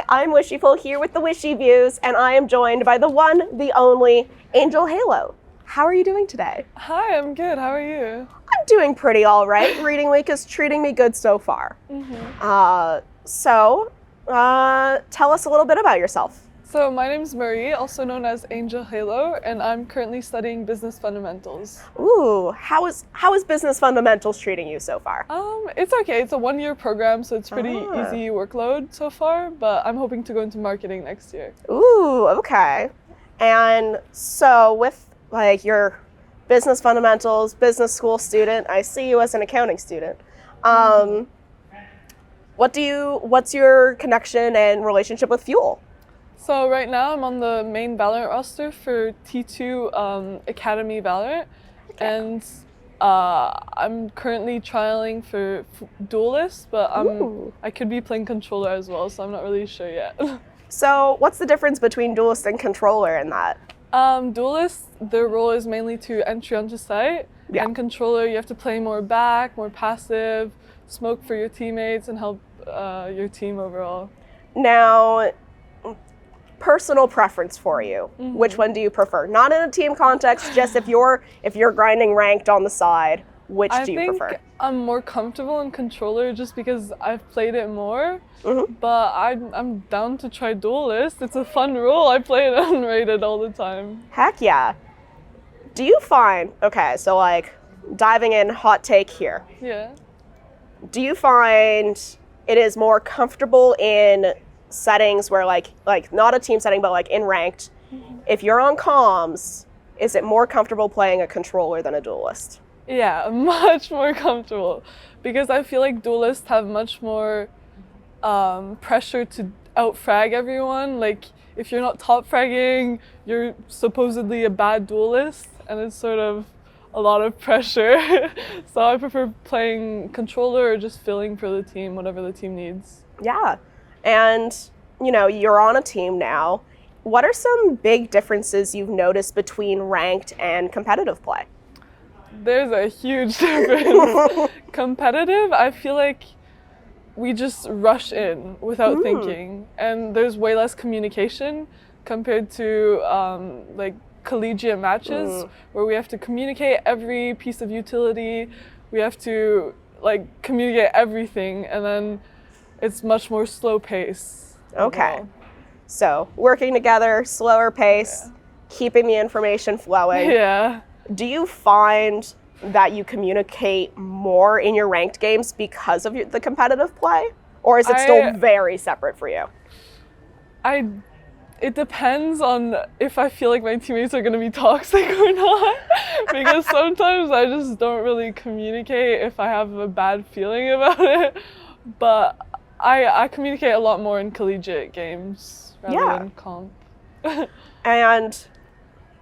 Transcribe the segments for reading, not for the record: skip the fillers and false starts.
I'm Wishyful here with the Wishyviews, and I am joined by the one, the only, AngelHalo. How are you doing today? Hi, I'm good. How are you? I'm doing pretty all right. Reading week is treating me good so far. Tell us a little bit about yourself. So my name's Marie, also known as AngelHalo, and I'm currently studying business fundamentals. Ooh, how is business fundamentals treating you so far? It's okay. It's a one-year program, so it's pretty easy workload so far, but I'm hoping to go into marketing next year. Ooh, okay. And so with like your business fundamentals, business school student, I see you as an accounting student. What's your connection and relationship with Fuel? So right now I'm on the main Valorant roster for T2 Academy Valorant, and I'm currently trialing for Duelist, but I could be playing controller as well, so I'm not really sure yet. So what's the difference between Duelist and controller in that? Duelist, their role is mainly to entry onto site, and controller you have to play more back, more passive, smoke for your teammates, and help your team overall. Now, personal preference for you, which one do you prefer? Not in a team context, just if you're grinding ranked on the side, which do you prefer? I think I'm more comfortable in controller just because I've played it more, but I'm down to try Duelist. It's a fun role. I play it unrated all the time. Heck yeah. Do you find, okay, so like diving in, hot take here. Yeah. Do you find it is more comfortable in settings where like not a team setting, but like in ranked, if you're on comms, is it more comfortable playing a controller than a Duelist? Yeah, much more comfortable, because I feel like Duelists have much more pressure to out-frag everyone. Like, if you're not top fragging, you're supposedly a bad Duelist, and it's sort of a lot of pressure. So I prefer playing controller or just filling for the team, whatever the team needs. Yeah, and you know, you're on a team now. What are some big differences you've noticed between ranked and competitive play? There's a huge difference. Competitive, I feel like we just rush in without thinking, and there's way less communication compared to like collegiate matches where we have to communicate every piece of utility. We have to like communicate everything, and then it's much more slow pace. Okay. Overall. So working together, slower pace, keeping the information flowing. Yeah. Do you find that you communicate more in your ranked games because of the competitive play? Or is it still very separate for you? It depends on if I feel like my teammates are going to be toxic or not. Because sometimes I just don't really communicate if I have a bad feeling about it. But I communicate a lot more in collegiate games rather than comp. And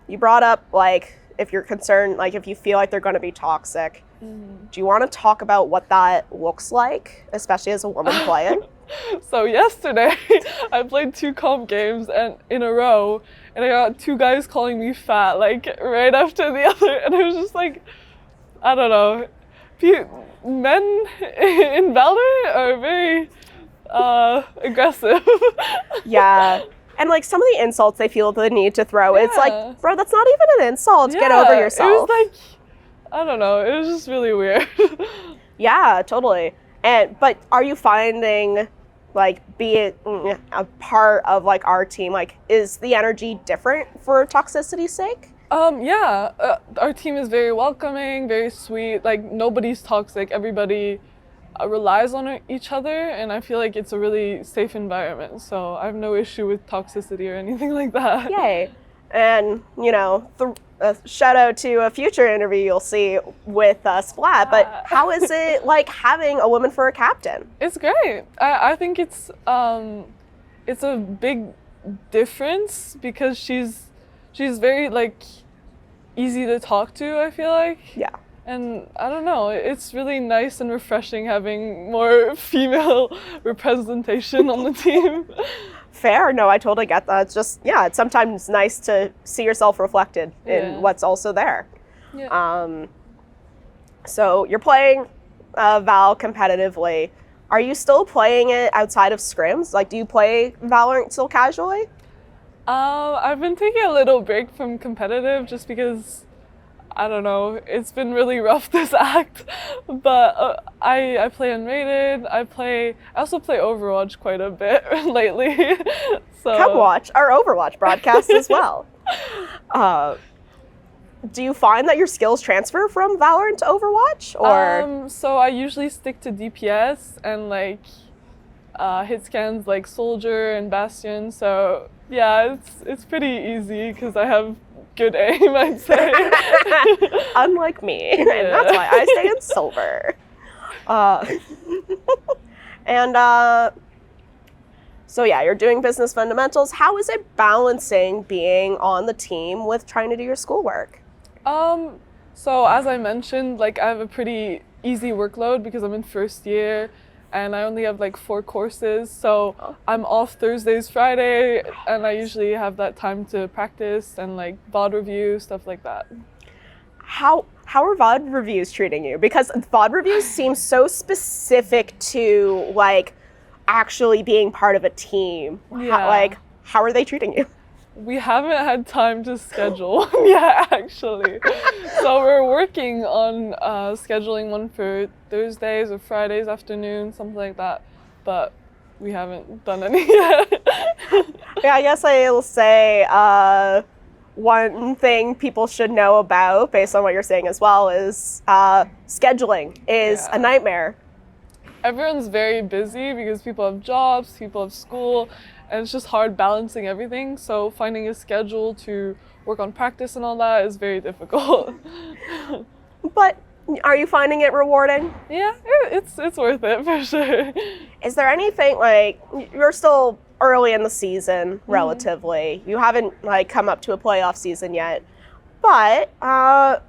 you brought up, like, if you're concerned, like if you feel like they're going to be toxic, do you want to talk about what that looks like, especially as a woman playing? So yesterday, I played 2 comp games in a row, and I got 2 guys calling me fat, like right after the other, and it was just like, I don't know. Men in Valorant are very aggressive. Yeah. And like some of the insults they feel the need to throw, it's like, bro, that's not even an insult. Get over yourself. It was like, I don't know, it was just really weird. Yeah, totally. But are you finding, like, be it a part of like our team, like, is the energy different for Toxicity's sake? Our team is very welcoming, very sweet. Like, nobody's toxic. Everybody relies on each other, and I feel like it's a really safe environment. So I have no issue with toxicity or anything like that. Yay. And, you know, a shout out to a future interview you'll see with Splat, but how is it like having a woman for a captain? It's great. I think it's a big difference because she's very like easy to talk to, I feel like. Yeah. And I don't know, it's really nice and refreshing having more female representation on the team. Fair. No, I totally get that. It's just, yeah, it's sometimes nice to see yourself reflected in what's also there. Yeah. So you're playing Val competitively. Are you still playing it outside of scrims? Like, do you play Valorant still casually? I've been taking a little break from competitive just because, I don't know, it's been really rough this act. But I play Unrated. I also play Overwatch quite a bit lately. So Come watch our Overwatch broadcast as well. Do you find that your skills transfer from Valorant to Overwatch, or? So I usually stick to DPS and like hit scans like Soldier and Bastion. So yeah, it's pretty easy because I have good aim, I'd say. Unlike me, and that's why I stay in silver. So yeah, you're doing business fundamentals. How is it balancing being on the team with trying to do your schoolwork? So as I mentioned, like I have a pretty easy workload because I'm in first year and I only have like 4 courses. So I'm off Thursdays, Friday, and I usually have that time to practice and like VOD review, stuff like that. How are VOD reviews treating you? Because VOD reviews seem so specific to like actually being part of a team. Yeah. How are they treating you? We haven't had time to schedule yet, actually. So we're working on scheduling one for Thursdays or Fridays afternoon, something like that. But we haven't done any yet. Yeah, I guess I'll say one thing people should know about, based on what you're saying as well, is scheduling is a nightmare. Everyone's very busy because people have jobs, people have school, and it's just hard balancing everything. So finding a schedule to work on practice and all that is very difficult. But are you finding it rewarding? Yeah, it's worth it for sure. Is there anything, like, you're still early in the season, relatively. You haven't like come up to a playoff season yet. But are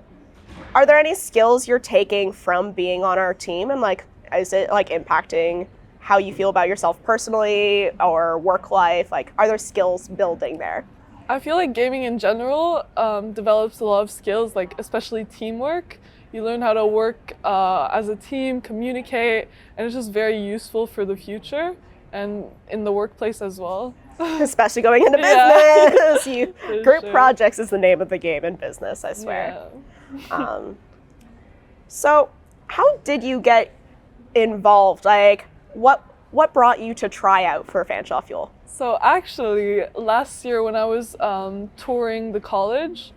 there any skills you're taking from being on our team, and like, is it like impacting how you feel about yourself personally or work life? Like, are there skills building there? I feel like gaming in general develops a lot of skills, like especially teamwork. You learn how to work as a team, communicate, and it's just very useful for the future and in the workplace as well. Especially going into business. Group sure. projects is the name of the game in business, I swear. Yeah. So how did you get involved? Like, what brought you to try out for Fanshaw Fuel? So actually, last year when I was touring the college,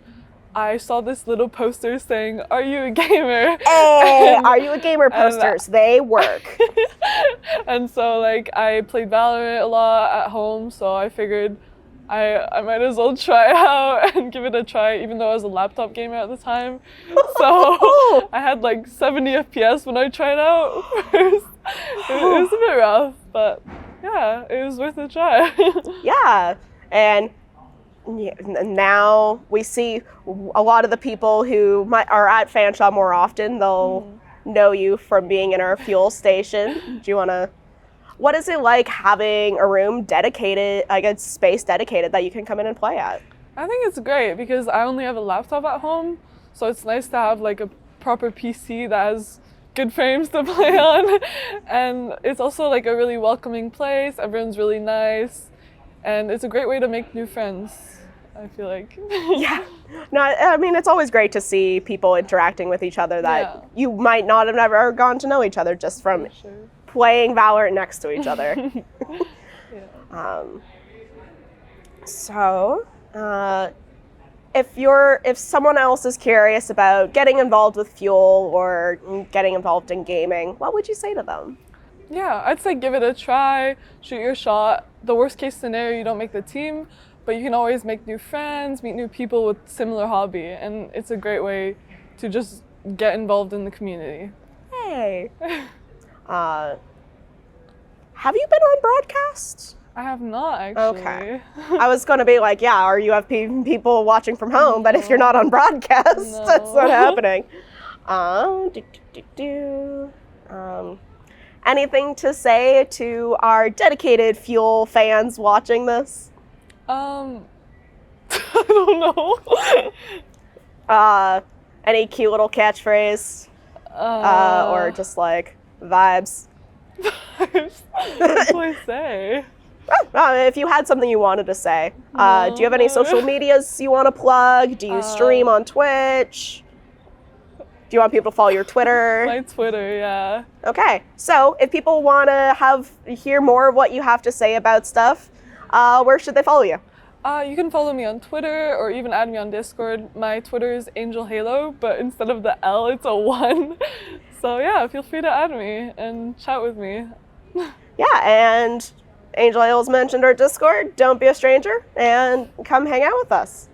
I saw this little poster saying, "Are you a gamer?" Hey, are you a gamer posters? They work. And so like I played Valorant a lot at home, so I figured I might as well try out and give it a try, even though I was a laptop gamer at the time. So I had like 70 FPS when I tried out first. It was a bit rough, but yeah, it was worth a try. Yeah, and now we see a lot of the people who are at Fanshaw more often. They'll know you from being in our fuel station. Do you want to? What is it like having a room dedicated, like a space dedicated that you can come in and play at? I think it's great because I only have a laptop at home, so it's nice to have like a proper PC that has good frames to play on. And it's also like a really welcoming place. Everyone's really nice, and it's a great way to make new friends, I feel like. Yeah. No, I mean, it's always great to see people interacting with each other that you might not have ever gotten to know each other just from playing Valorant next to each other. If someone else is curious about getting involved with Fuel or getting involved in gaming, what would you say to them? Yeah, I'd say give it a try, shoot your shot. The worst case scenario, you don't make the team, but you can always make new friends, meet new people with similar hobby, and it's a great way to just get involved in the community. Hey. Have you been on broadcast? I have not, actually. Okay. I was going to be like, yeah, or you have people watching from home, but if you're not on broadcast, that's not happening. Anything to say to our dedicated Fuel fans watching this? I don't know. Any cute little catchphrase? Or just like vibes? What do I say? If you had something you wanted to say, do you have any social medias you want to plug? Do you stream on Twitch? Do you want people to follow your Twitter? My Twitter, yeah. Okay, so if people want to hear more of what you have to say about stuff, where should they follow you? You can follow me on Twitter or even add me on Discord. My Twitter is AngelHalo, but instead of the L, it's a 1. So yeah, feel free to add me and chat with me. Yeah, and AngelHalo's mentioned our Discord. Don't be a stranger and come hang out with us.